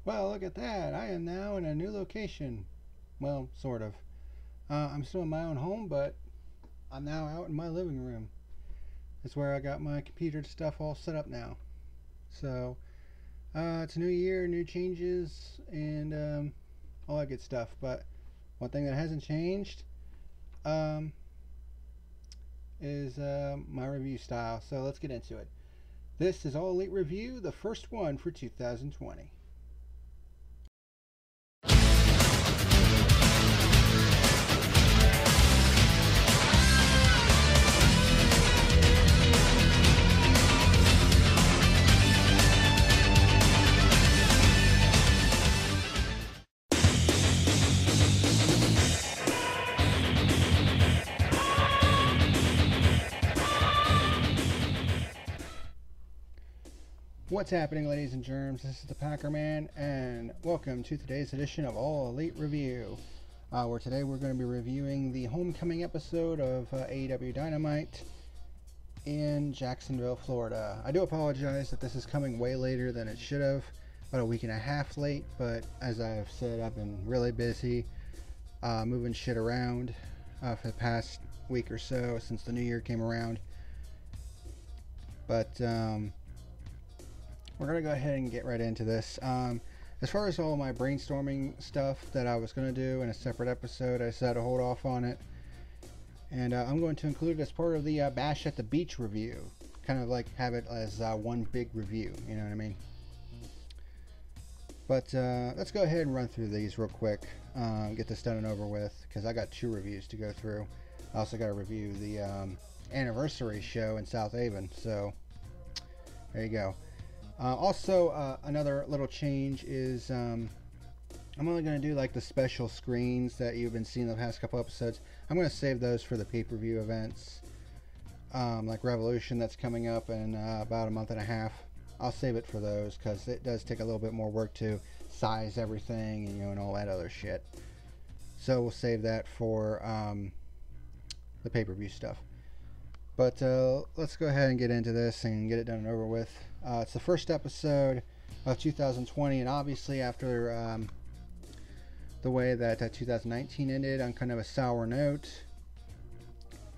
Well, look at that. I am now in a new location. Well, sort of. I'm still in my own home, but I'm now out in my living room. That's where I got my computer stuff all set up now. So, it's a new year, new changes, and all that good stuff. But one thing that hasn't changed um, is my review style. So let's get into it. This is All Elite Review, the first one for 2020. What's happening, ladies and germs? This is the PackerMan, and welcome to today's edition of All Elite Review, where today we're going to be reviewing the homecoming episode of AEW Dynamite in Jacksonville, Florida. I do apologize that this is coming way later than it should have, about a week and a half late, but as I've said, I've been really busy moving shit around for the past week or so since the new year came around. But we're going to go ahead and get right into this. As far as all my brainstorming stuff that I was going to do in a separate episode, I decided to hold off on it. And I'm going to include it as part of the Bash at the Beach review. Kind of like have it as one big review, you know what I mean? But let's go ahead and run through these real quick. Get this done and over with, because I got 2 reviews to go through. I also got to review the anniversary show in South Haven. So there you go. Also, another little change is I'm only going to do like the special screens that you've been seeing the past couple episodes. I'm going to save those for the pay-per-view events, like Revolution that's coming up in about a month and a half. I'll save it for those because it does take a little bit more work to size everything and, and all that other shit. So we'll save that for the pay-per-view stuff. But let's go ahead and get into this and get it done and over with. It's the first episode of 2020, and obviously after the way that 2019 ended on kind of a sour note,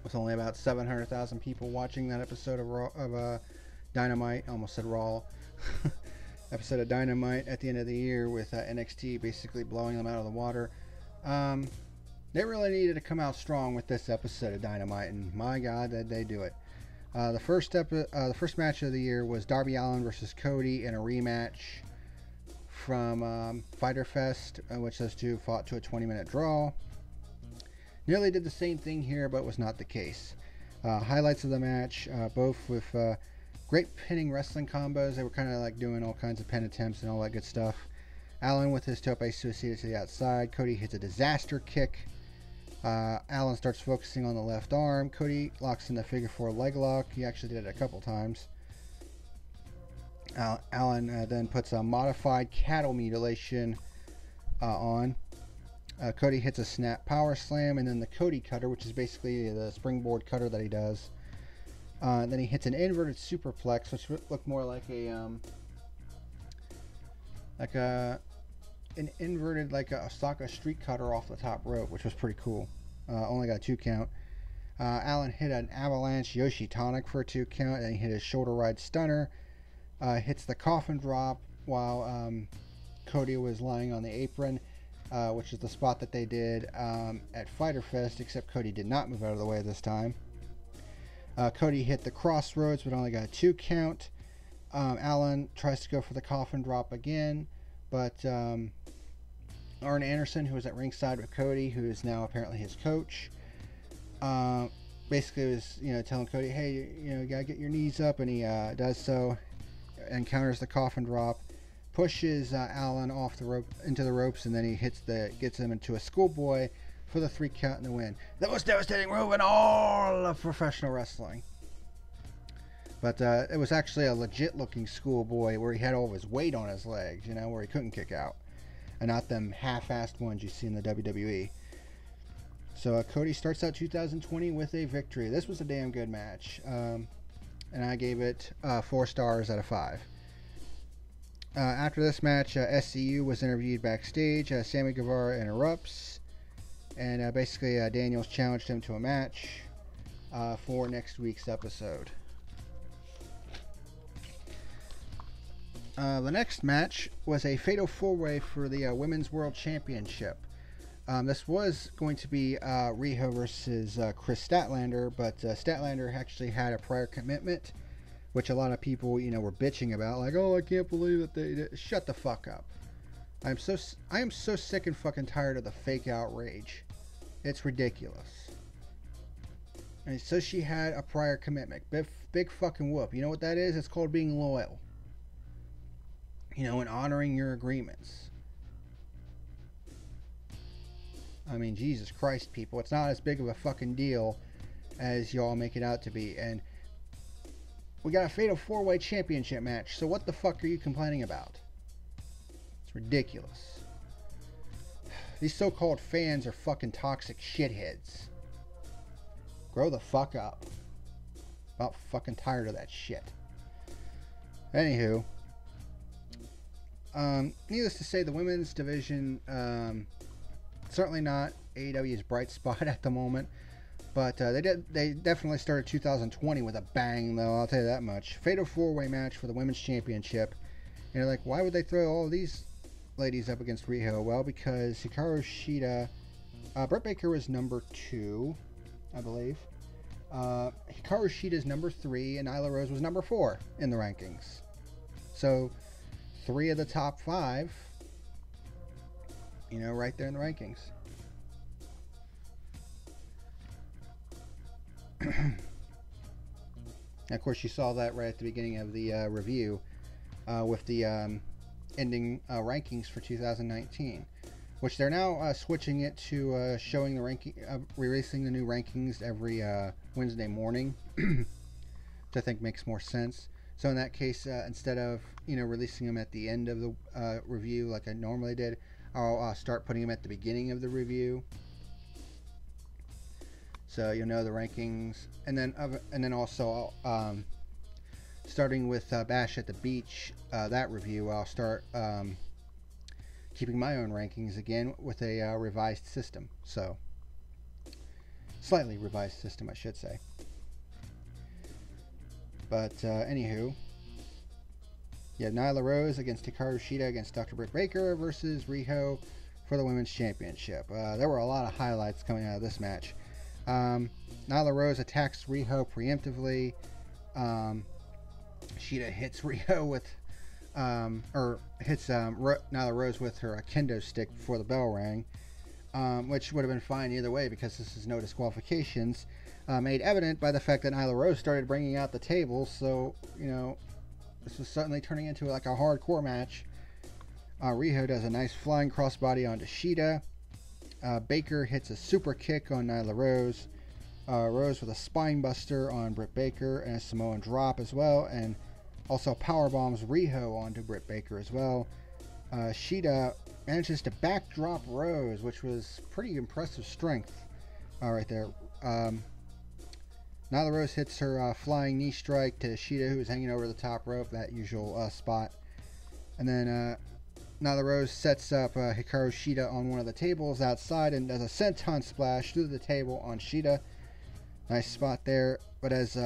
with only about 700,000 people watching that episode of Dynamite, almost said Raw, episode of Dynamite at the end of the year, with NXT basically blowing them out of the water. They really needed to come out strong with this episode of Dynamite, and my God, did they do it. The first match of the year was Darby Allin versus Cody in a rematch from Fyter Fest, which those two fought to a 20-minute draw. Nearly did the same thing here, but was not the case. Highlights of the match, both with great pinning wrestling combos. They were kind of like doing all kinds of pin attempts and all that good stuff. Allin with his tope suicida to the outside. Cody hits a disaster kick. Allin starts focusing on the left arm. Cody locks in the figure 4 leg lock. He actually did it a couple times. Allin then puts a modified cattle mutilation on. Cody hits a snap power slam, and then the Cody cutter, which is basically the springboard cutter that he does. Then he hits an inverted superplex, which looked more like an inverted, like a Osaka street cutter off the top rope, which was pretty cool. Only got a 2 count. Allin hit an avalanche Yoshi tonic for a 2 count, and he hit his shoulder ride stunner. Hits the coffin drop while Cody was lying on the apron, which is the spot that they did at Fyter Fest, except Cody did not move out of the way this time. Cody hit the crossroads, but only got a 2 count. Allin tries to go for the coffin drop again, but Arn Anderson, who was at ringside with Cody, who is now apparently his coach, basically was telling Cody, hey, you gotta get your knees up, and he does so, and counters the coffin drop, pushes Allin off the rope into the ropes, and then he gets him into a schoolboy for the 3 count and the win. The most devastating move in all of professional wrestling. But it was actually a legit looking schoolboy where he had all of his weight on his legs, where he couldn't kick out. And not them half-assed ones you see in the WWE. So Cody starts out 2020 with a victory. This was a damn good match. And I gave it 4 stars out of 5. After this match, SCU was interviewed backstage. Sammy Guevara interrupts, and basically Daniels challenged him to a match for next week's episode. The next match was a fatal 4-way for the Women's World Championship. This was going to be Riho versus Chris Statlander, but Statlander actually had a prior commitment, which a lot of people, were bitching about, like, oh, I can't believe that they shut the fuck up. I am so sick and fucking tired of the fake outrage. It's ridiculous. And so she had a prior commitment. Big fucking whoop. You know what that is? It's called being loyal. And honoring your agreements. I mean, Jesus Christ, people. It's not as big of a fucking deal as y'all make it out to be. And we got a fatal 4-way championship match. So what the fuck are you complaining about? It's ridiculous. These so-called fans are fucking toxic shitheads. Grow the fuck up. About fucking tired of that shit. Anywho. Needless to say, the women's division, certainly not AEW's bright spot at the moment, but they definitely started 2020 with a bang, though, I'll tell you that much. Fatal 4-way match for the women's championship. And you're like, why would they throw all these ladies up against Riho? Well, because Hikaru Shida, Britt Baker was number 2, I believe. Hikaru Shida's number 3, and Nyla Rose was number 4 in the rankings. So 3 of the top 5, right there in the rankings. And of course, you saw that right at the beginning of the review with the ending rankings for 2019, which they're now switching it to showing the ranking, releasing the new rankings every Wednesday morning, which I think makes more sense. So in that case, instead of releasing them at the end of the review like I normally did, I'll start putting them at the beginning of the review. So you'll know the rankings, and then also starting with Bash at the Beach, that review, I'll start keeping my own rankings again with a revised system. So slightly revised system, I should say. But anywho, you have Nyla Rose against Hikaru Shida against Dr. Britt Baker versus Riho for the Women's Championship. There were a lot of highlights coming out of this match. Nyla Rose attacks Riho preemptively. Shida hits Riho with, hits Nyla Rose with her kendo stick before the bell rang, which would have been fine either way because this is no disqualifications. Made evident by the fact that Nyla Rose started bringing out the table, so this was suddenly turning into like a hardcore match. Riho does a nice flying crossbody onto Shida. Baker hits a super kick on Nyla Rose. Rose with a spine buster on Britt Baker and a Samoan drop as well, and also powerbombs Riho onto Britt Baker as well. Shida manages to backdrop Rose, which was pretty impressive strength right there. Nyla Rose hits her flying knee strike to Shida, who is hanging over the top rope, that usual spot. And then Nyla Rose sets up Hikaru Shida on one of the tables outside and does a senton splash through the table on Shida. Nice spot there. But as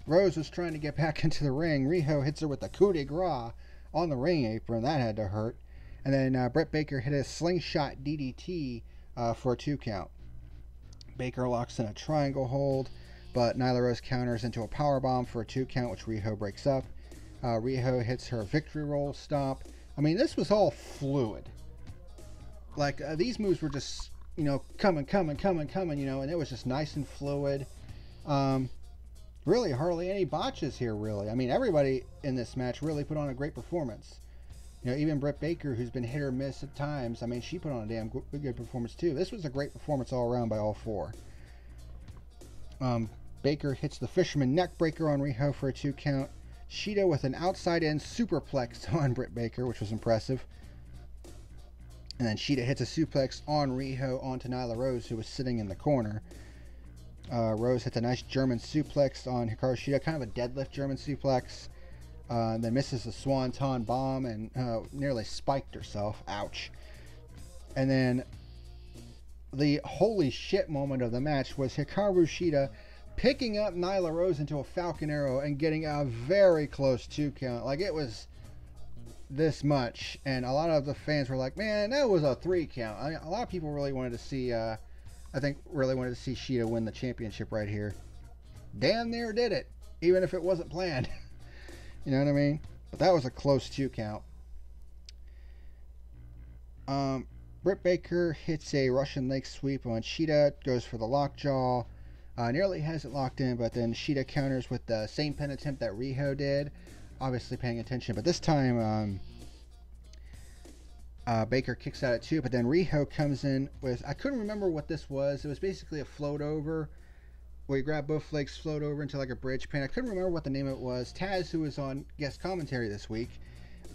Rose was trying to get back into the ring, Riho hits her with a coup de grace on the ring apron. That had to hurt. And then Britt Baker hit a slingshot DDT for a 2 count. Baker locks in a triangle hold, but Nyla Rose counters into a powerbomb for a 2 count, which Riho breaks up. Riho hits her victory roll stomp. I mean, this was all fluid. Like, these moves were just, coming, and it was just nice and fluid. Really, hardly any botches here, really. I mean, everybody in this match really put on a great performance. Even Britt Baker, who's been hit or miss at times, I mean, she put on a damn good performance, too. This was a great performance all around by all 4. Baker hits the Fisherman Neckbreaker on Riho for a 2 count. Shida with an outside-in superplex on Britt Baker, which was impressive. And then Shida hits a suplex on Riho onto Nyla Rose, who was sitting in the corner. Rose hits a nice German suplex on Hikaru Shida, kind of a deadlift German suplex. Then misses the Swanton bomb and nearly spiked herself. Ouch. And then the holy shit moment of the match was Hikaru Shida picking up Nyla Rose into a Falcon Arrow and getting a very close 2 count. Like, it was this much, and a lot of the fans were like, man, that was a 3 count. I mean, a lot of people really wanted to see really wanted to see Shida win the championship right here. Damn near did it, even if it wasn't planned. You know what I mean? But that was a close 2 count. Britt Baker hits a Russian leg sweep on Shida, goes for the lockjaw. Nearly has it locked in, but then Shida counters with the same pin attempt that Riho did. Obviously paying attention, but this time Baker kicks out at 2, but then Riho comes in with, I couldn't remember what this was. It was basically a float over, where you grab both legs, float over into like a bridge pin. I couldn't remember what the name of it was. Taz, who was on guest commentary this week,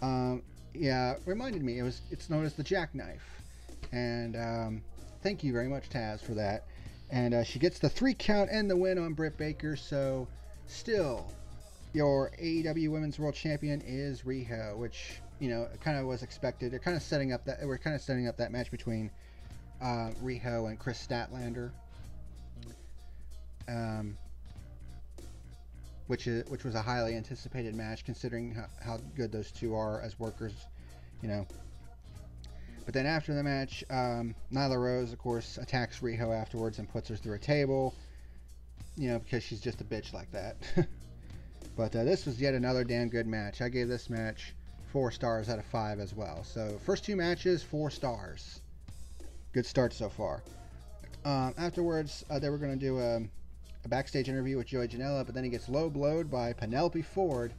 reminded me. It's known as the jackknife. And thank you very much, Taz, for that. And she gets the 3 count and the win on Britt Baker. So still, your AEW Women's World Champion is Riho, which, you know, kind of was expected. We're kind of setting up that match between Riho and Chris Statlander, which was a highly anticipated match considering how good those two are as workers, you know. But then after the match, Nyla Rose, of course, attacks Riho afterwards and puts her through a table, you know, because she's just a bitch like that. But this was yet another damn good match. I gave this match 4 stars out of 5 as well. So first 2 matches, 4 stars. Good start so far. Afterwards, they were going to do a backstage interview with Joey Janela, but then he gets low blowed by Penelope Ford.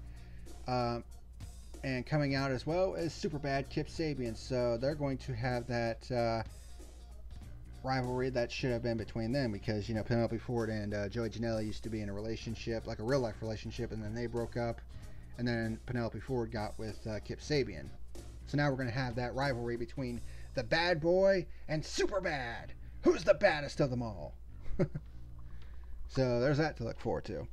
And coming out as well as Superbad Kip Sabian. So they're going to have that rivalry that should have been between them, because, you know, Penelope Ford and Joey Janela used to be in a relationship, like a real life relationship, and then they broke up, and then Penelope Ford got with Kip Sabian. So now we're going to have that rivalry between the bad boy and Superbad. Who's the baddest of them all? So there's that to look forward to.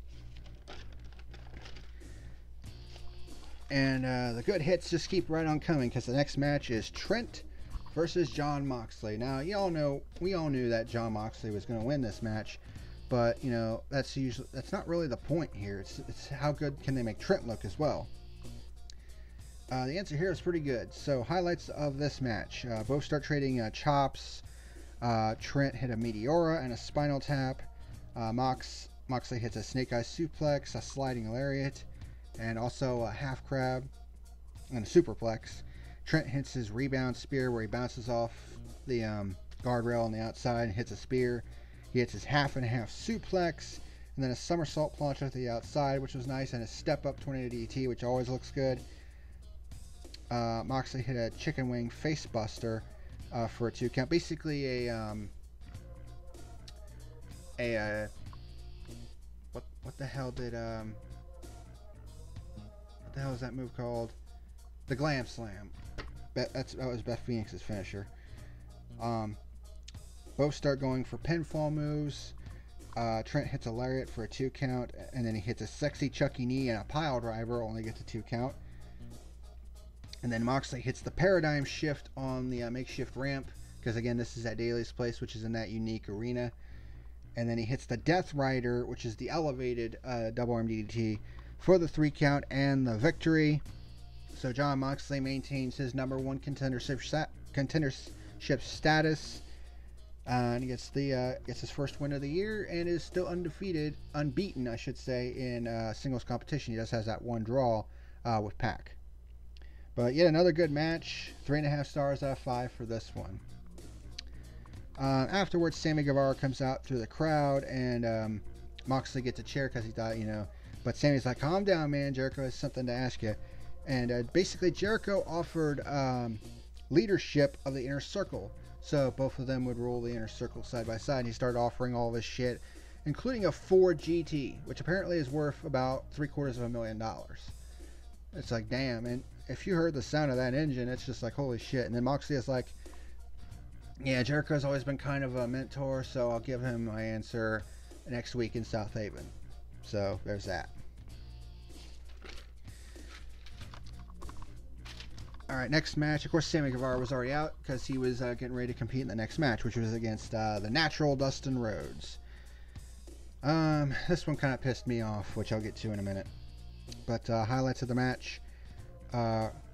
And the good hits just keep right on coming, because the next match is Trent versus Jon Moxley. Now, we all knew that Jon Moxley was going to win this match, but, you know, that's not really the point here. It's how good can they make Trent look as well. The answer here is pretty good. So highlights of this match: both start trading chops. Trent hit a Meteora and a spinal tap. Moxley hits a snake eye suplex, a sliding lariat, and also a half crab and a superplex. Trent hits his rebound spear, where he bounces off the guardrail on the outside and hits a spear. He hits his half and half suplex, and then a somersault plancha to the outside, which was nice, and a step up tornado DT, which always looks good. Moxley hit a chicken wing face buster for a 2 count. Basically what the hell is that move called? The Glam Slam. That was Beth Phoenix's finisher. Both start going for pinfall moves. Trent hits a lariat for a 2 count, and then he hits a sexy Chucky knee and a pile driver, only gets a 2 count. And then Moxley hits the paradigm shift on the makeshift ramp, because again, this is at Daly's place, which is in that unique arena. And then he hits the Death Rider, which is the elevated double arm DDT, for the 3 count and the victory. So Jon Moxley maintains his #1 contendership status, and he gets his first win of the year, and is still unbeaten, I should say, in singles competition. He just has that 1 draw with Pac. But yet another good match. 3.5 stars out of 5 for this one. Afterwards, Sammy Guevara comes out through the crowd, and Moxley gets a chair because he thought, you know. But Sammy's like, calm down, man. Jericho has something to ask you. And basically, Jericho offered leadership of the Inner Circle. So both of them would rule the Inner Circle side by side. And he started offering all of his shit, including a Ford GT, which apparently is worth about $750,000. It's like, damn. And if you heard the sound of that engine, it's just like, holy shit. And then Moxley is like, yeah, Jericho's always been kind of a mentor, so I'll give him my answer next week in South Haven. So there's that. All right, next match. Of course, Sammy Guevara was already out because he was getting ready to compete in the next match, which was against the natural Dustin Rhodes. This one kind of pissed me off, which I'll get to in a minute. But highlights of the match.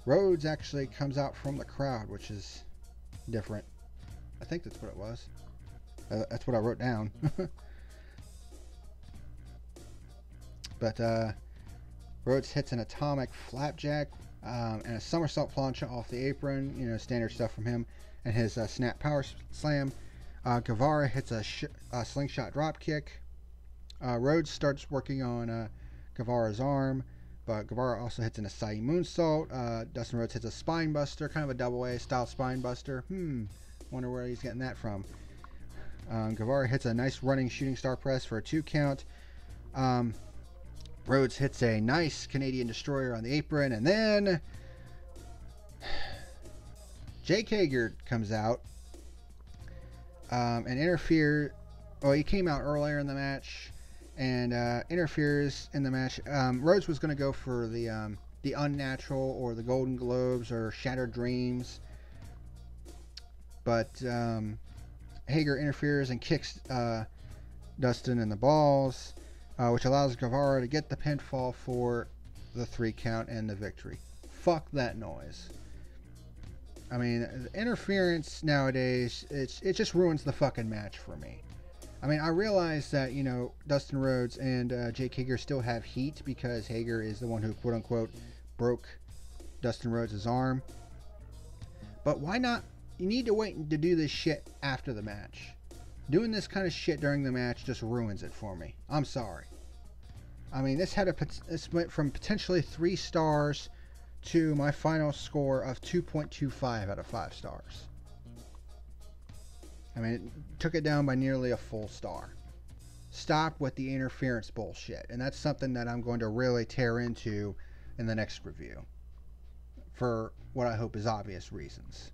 Rhodes actually comes out from the crowd, which is different. I think that's what it was. That's what I wrote down. But Rhodes hits an atomic flapjack and a somersault plancha off the apron. You know, standard stuff from him. And his snap power slam. Guevara hits a slingshot drop kick. Rhodes starts working on Guevara's arm. But Guevara also hits an Asai moonsault. Dustin Rhodes hits a spine buster, kind of a double A style spine buster. Wonder where he's getting that from. Guevara hits a nice running shooting star press for a 2 count. Rhodes hits a nice Canadian destroyer on the apron, and then Jake Hager comes out and interferes. Well, he came out earlier in the match and interferes in the match. Rhodes was going to go for the Unnatural or the Golden Globes or Shattered Dreams, but Hager interferes and kicks Dustin in the balls, which allows Guevara to get the pinfall for the 3 count and the victory. Fuck that noise. I mean, interference nowadays, it just ruins the fucking match for me. I mean, I realize that, you know, Dustin Rhodes and Jake Hager still have heat because Hager is the one who, quote-unquote, broke Dustin Rhodes' arm. But why not? You need to wait to do this shit after the match. Doing this kind of shit during the match just ruins it for me. I'm sorry. I mean, this went from potentially 3 stars to my final score of 2.25 out of 5 stars. I mean, it took it down by nearly a full star. Stop with the interference bullshit. And that's something that I'm going to really tear into in the next review. For what I hope is obvious reasons.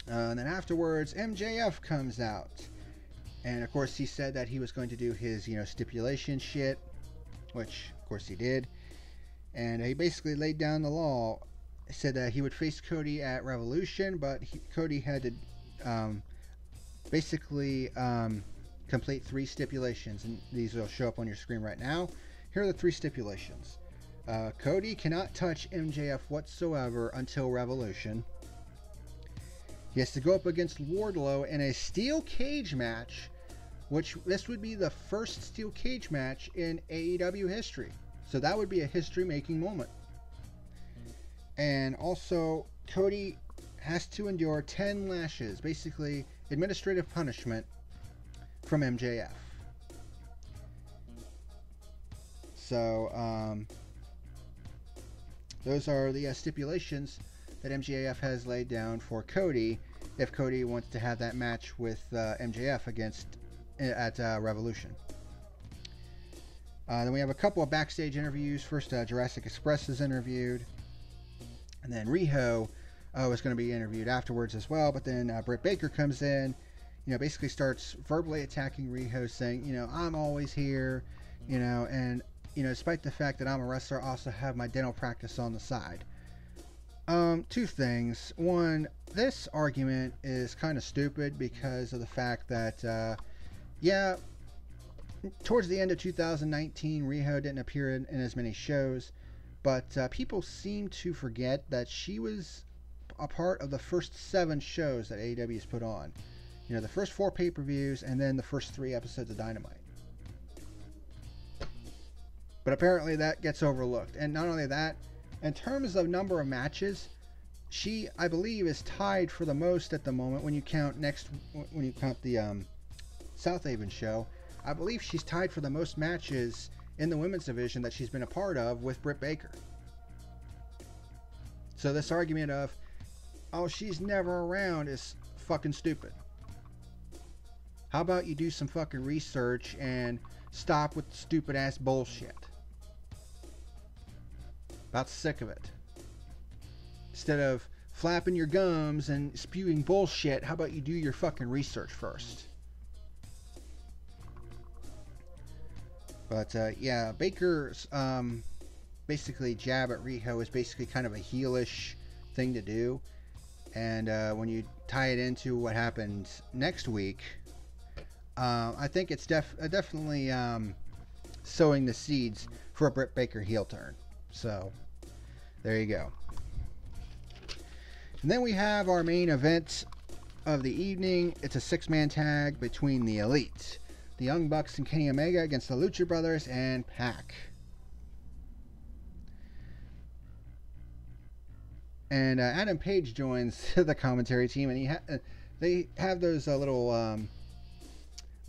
And then afterwards, MJF comes out. And of course, he said that he was going to do his, you know, stipulation shit. Which, of course, he did. And he basically laid down the law. He said that he would face Cody at Revolution, but Cody had to basically complete 3 stipulations. And these will show up on your screen right now. Here are the 3 stipulations. Cody cannot touch MJF whatsoever until Revolution. He has to go up against Wardlow in a steel cage match, which this would be the first steel cage match in AEW history. So that would be a history-making moment. And also, Cody has to endure 10 lashes, basically administrative punishment from MJF. So, those are the stipulations that MJF has laid down for Cody if Cody wants to have that match with MJF at Revolution. Then we have a couple of backstage interviews. First, Jurassic Express is interviewed. And then Riho is going to be interviewed afterwards as well. But then Britt Baker comes in, you know, basically starts verbally attacking Riho, saying, you know, I'm always here, you know, and, you know, despite the fact that I'm a wrestler, I also have my dental practice on the side. 2 things. One, this argument is kind of stupid because of the fact that, yeah, towards the end of 2019, Riho didn't appear in as many shows. But people seem to forget that she was a part of the first 7 shows that AEW has put on. You know, the first 4 pay-per-views and then the first 3 episodes of Dynamite. But apparently that gets overlooked. And not only that, in terms of number of matches, she, I believe, is tied for the most at the moment when you count the South Haven show. I believe she's tied for the most matches in the women's division that she's been a part of with Britt Baker. So this argument of, oh, she's never around is fucking stupid. How about you do some fucking research and stop with the stupid ass bullshit? About sick of it. Instead of flapping your gums and spewing bullshit, how about you do your fucking research first? But yeah, Baker's basically jab at Riho is basically kind of a heelish thing to do. And when you tie it into what happens next week, I think it's definitely sowing the seeds for a Britt Baker heel turn. So there you go. And then we have our main event of the evening. It's a 6-man tag between the Elite, the Young Bucks and Kenny Omega against the Lucha Brothers and Pac. And Adam Page joins the commentary team, and they have those little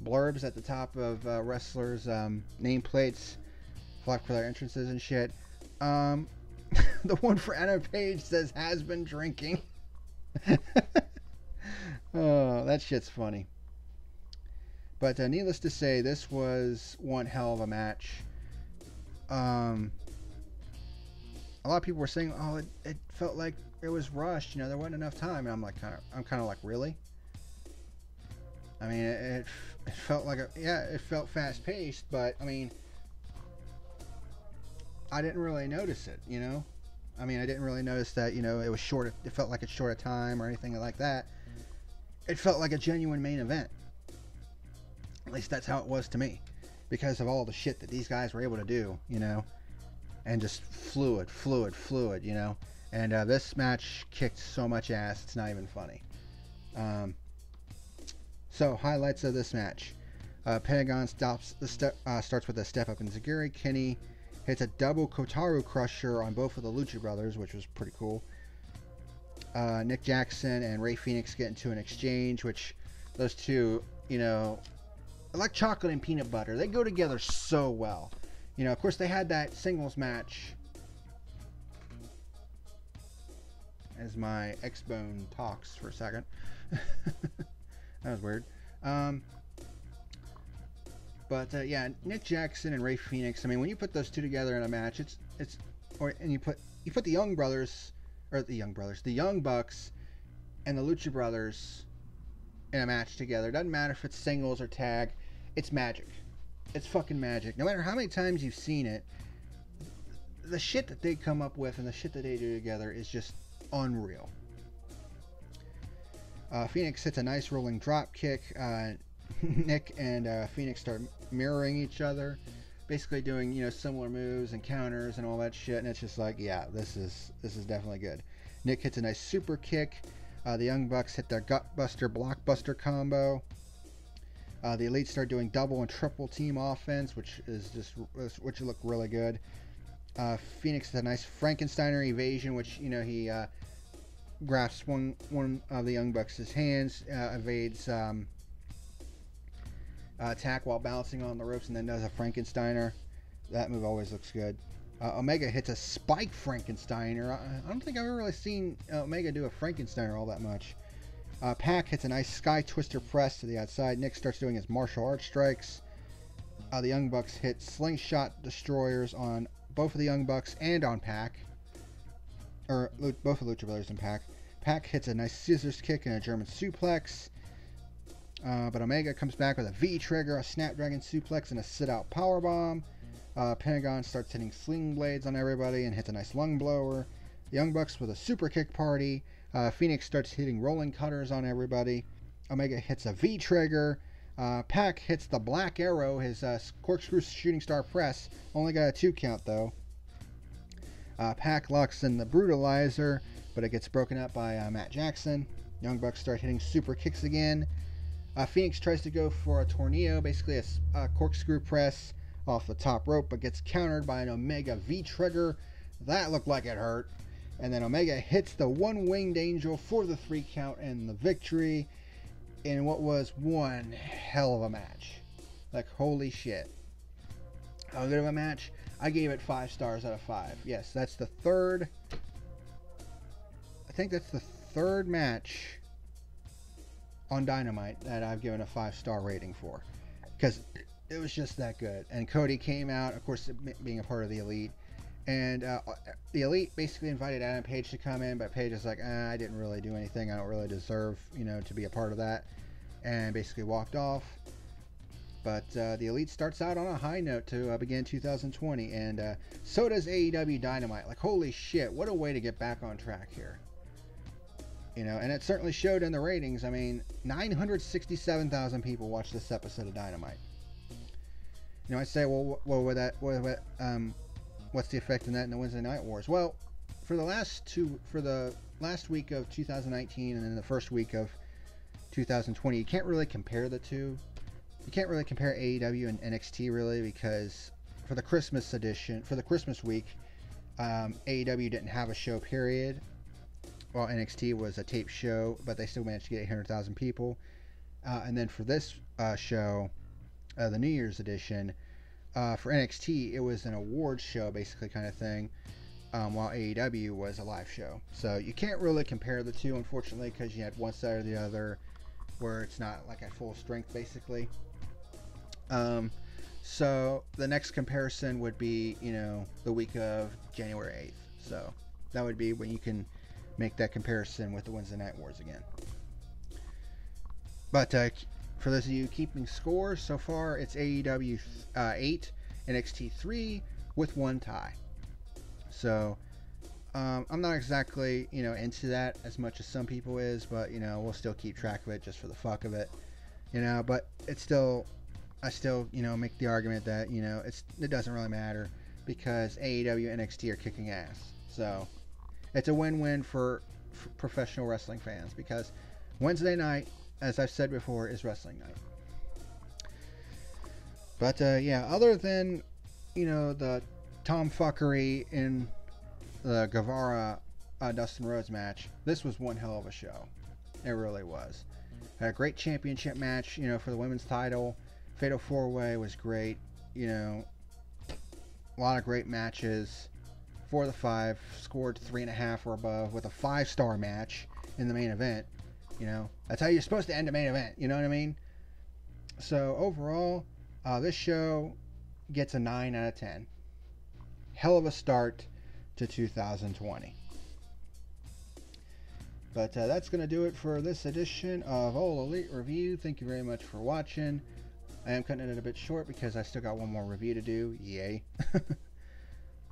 blurbs at the top of wrestlers' nameplates, for their entrances and shit. The one for Adam Page says "has been drinking." Oh, that shit's funny. But needless to say, this was one hell of a match. A lot of people were saying, "Oh, it felt like it was rushed. There wasn't enough time." And I'm kind of like, really? I mean, it felt like it felt fast paced, but I mean, I didn't really notice it. I mean, I didn't really notice that. It was short. It felt like it's short of time or anything like that. It felt like a genuine main event. At least that's how it was to me, because of all the shit that these guys were able to do. And just fluid, and this match kicked so much ass, it's not even funny. So, highlights of this match. Pentagon starts with a step up in Zaguri. Kenny hits a double Kotaru Crusher on both of the Lucha Brothers, which was pretty cool. Nick Jackson and Ray Phoenix get into an exchange, which those two, like chocolate and peanut butter, they go together so well. Of course, they had that singles match, as my X-Bone talks for a second. That was weird. But yeah, Nick Jackson and Ray Phoenix. I mean, when you put those two together in a match, and you put the Young Bucks and the Lucha Brothers in a match together. It doesn't matter if it's singles or tag. It's magic. It's fucking magic. No matter how many times you've seen it, the shit that they come up with and the shit that they do together is just unreal. Phoenix hits a nice rolling drop kick. Nick and Phoenix start mirroring each other, basically doing similar moves and counters and all that shit. And it's just like, yeah, this is definitely good. Nick hits a nice super kick. The Young Bucks hit their Gutbuster Blockbuster combo. The Elite start doing double and triple team offense, which looked really good. Phoenix has a nice Frankensteiner evasion, which he grasps one of the Young Bucks' hands, evades attack while balancing on the ropes, and then does a Frankensteiner. That move always looks good. Omega hits a spike Frankensteiner. I don't think I've ever really seen Omega do a Frankensteiner all that much. Pac hits a nice Sky Twister press to the outside. Nick starts doing his martial arts strikes. The Young Bucks hit slingshot destroyers on both of the Young Bucks and on Pac. Or both of Lucha Brothers and Pac. Pac hits a nice scissors kick and a German suplex. But Omega comes back with a V-trigger, a Snapdragon suplex, and a sit-out powerbomb. Pentagon starts hitting sling blades on everybody and hits a nice lung blower. The Young Bucks with a super kick party. Phoenix starts hitting rolling cutters on everybody. Omega hits a V-trigger. Pac hits the Black Arrow, his corkscrew shooting star press. Only got a 2 count, though. Pac locks in the Brutalizer, but it gets broken up by Matt Jackson. Young Bucks start hitting super kicks again. Phoenix tries to go for a tornado, basically a corkscrew press off the top rope, but gets countered by an Omega V-trigger. That looked like it hurt. And then Omega hits the one-winged angel for the 3 count and the victory in what was one hell of a match. Like, holy shit. How good of a match? I gave it 5 stars out of 5. Yes, that's the third. I think that's the third match on Dynamite that I've given a 5-star rating for, because it was just that good. And Cody came out, of course, being a part of the Elite, and the Elite basically invited Adam Page to come in, but Page is like, I didn't really do anything, I don't really deserve, to be a part of that, and basically walked off. But the Elite starts out on a high note to begin 2020, and so does AEW Dynamite. Like, holy shit, what a way to get back on track here. You know, and it certainly showed in the ratings. I mean, 967,000 people watched this episode of Dynamite. You know, I say, well, what's the effect of that in the Wednesday Night Wars? Well, for the last week of 2019 and then the first week of 2020, you can't really compare the two. You can't really compare AEW and NXT really, because for the Christmas week, AEW didn't have a show, period. Well, NXT was a taped show, but they still managed to get 800,000 people. And then for this show, the New Year's edition, for NXT, it was an awards show, basically, kind of thing, while AEW was a live show. So you can't really compare the two, unfortunately, because you had one side or the other where it's not like at full strength, basically. So the next comparison would be, you know, the week of January 8th. So that would be when you can make that comparison with the Wednesday Night Wars again. But for those of you keeping score, so far it's AEW 8, NXT 3 with 1 tie. So I'm not exactly, you know, into that as much as some people is, but, you know, we'll still keep track of it just for the fuck of it, you know. But it's still, I still, you know, make the argument that, you know, it doesn't really matter because AEW and NXT are kicking ass. So it's a win-win for professional wrestling fans, because Wednesday night, as I've said before, is wrestling night. But yeah, other than, you know, the tomfuckery in the Guevara Dustin Rhodes match, this was one hell of a show. It really was. Had a great championship match, you know, for the women's title. Fatal 4-Way was great. You know, a lot of great matches. 4 of the 5 scored 3.5 or above with a 5-star match in the main event. You know, that's how you're supposed to end a main event. You know what I mean? So overall, this show gets a 9 out of 10. Hell of a start to 2020. But that's going to do it for this edition of All Elite Review. Thank you very much for watching. I am cutting it a bit short because I still got one more review to do. Yay.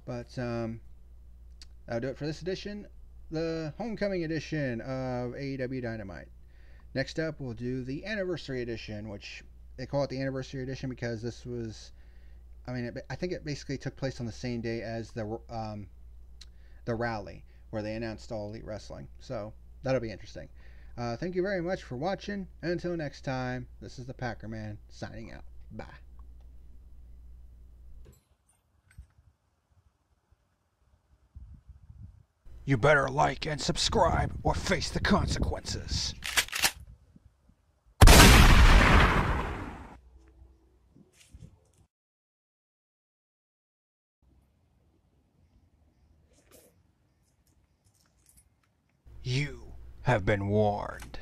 But that'll do it for this edition, the homecoming edition of AEW Dynamite. Next up, we'll do the anniversary edition, which they call it the anniversary edition because this was, I mean, I think it basically took place on the same day as the rally where they announced All Elite Wrestling. So that'll be interesting. Thank you very much for watching. Until next time, this is the PackerMan signing out. Bye. You better like and subscribe or face the consequences. You have been warned.